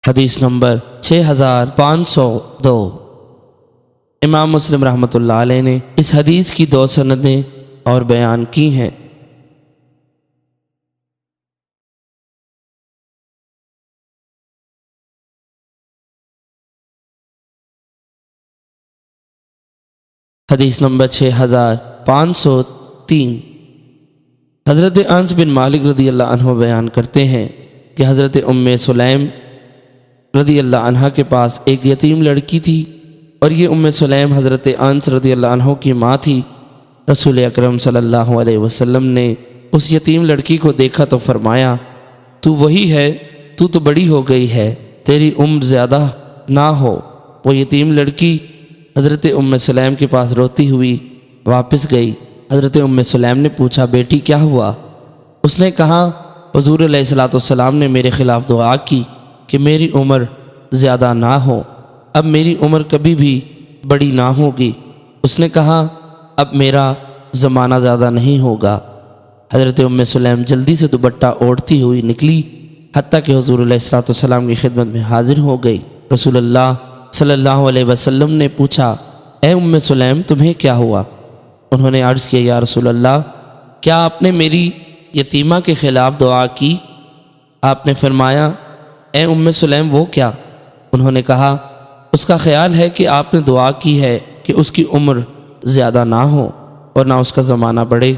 حدیث نمبر 6502۔ امام مسلم رحمۃ اللہ علیہ نے اس حدیث کی 2 سندیں اور بیان کی ہیں۔ حدیث نمبر 6503۔ حضرت انس بن مالک رضی اللہ عنہ بیان کرتے ہیں کہ حضرت ام سلیم رضی اللہ عنہ کے پاس ایک یتیم لڑکی تھی، اور یہ ام سلیم حضرت انس رضی اللہ عنہ کی ماں تھی۔ رسول اکرم صلی اللہ علیہ وسلم نے اس یتیم لڑکی کو دیکھا تو فرمایا، تو وہی ہے، تو بڑی ہو گئی ہے، تیری عمر زیادہ نہ ہو۔ وہ یتیم لڑکی حضرت ام سلیم کے پاس روتی ہوئی واپس گئی۔ حضرت ام سلیم نے پوچھا، بیٹی کیا ہوا؟ اس نے کہا، حضور علیہ الصلوۃ والسلام نے میرے خلاف دعا کی کہ میری عمر زیادہ نہ ہو، اب میری عمر کبھی بھی بڑی نہ ہوگی۔ اس نے کہا، اب میرا زمانہ زیادہ نہیں ہوگا۔ حضرت ام سلیم جلدی سے دوپٹہ اوڑھتی ہوئی نکلی، حتیٰ کہ حضور علیہ الصلوۃ والسلام کی خدمت میں حاضر ہو گئی۔ رسول اللہ صلی اللہ علیہ وسلم نے پوچھا، اے ام سلیم تمہیں کیا ہوا؟ انہوں نے عرض کیا، یا رسول اللہ، کیا آپ نے میری یتیمہ کے خلاف دعا کی؟ آپ نے فرمایا، اے ام سلیم وہ کیا؟ انہوں نے کہا، اس کا خیال ہے کہ آپ نے دعا کی ہے کہ اس کی عمر زیادہ نہ ہو اور نہ اس کا زمانہ بڑھے۔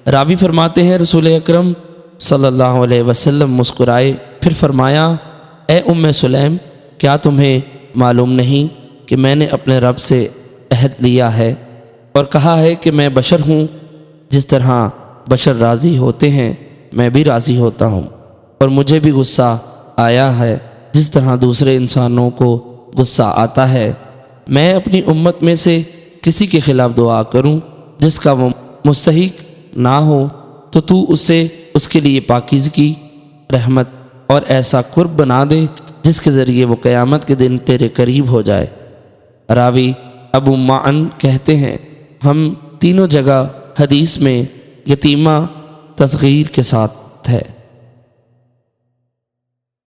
راوی فرماتے ہیں، رسول اکرم صلی اللہ علیہ وسلم مسکرائے، پھر فرمایا، اے ام سلیم، کیا تمہیں معلوم نہیں کہ میں نے اپنے رب سے عہد لیا ہے اور کہا ہے کہ میں بشر ہوں، جس طرح بشر راضی ہوتے ہیں میں بھی راضی ہوتا ہوں، اور مجھے بھی غصہ آیا ہے جس طرح دوسرے انسانوں کو غصہ آتا ہے۔ میں اپنی امت میں سے کسی کے خلاف دعا کروں جس کا وہ مستحق نہ ہو تو اسے اس کے لیے پاکیزگی، رحمت اور ایسا قرب بنا دے جس کے ذریعے وہ قیامت کے دن تیرے قریب ہو جائے۔ راوی ابو معن کہتے ہیں، ہم تینوں جگہ حدیث میں یتیمہ تصغیر کے ساتھ ہے۔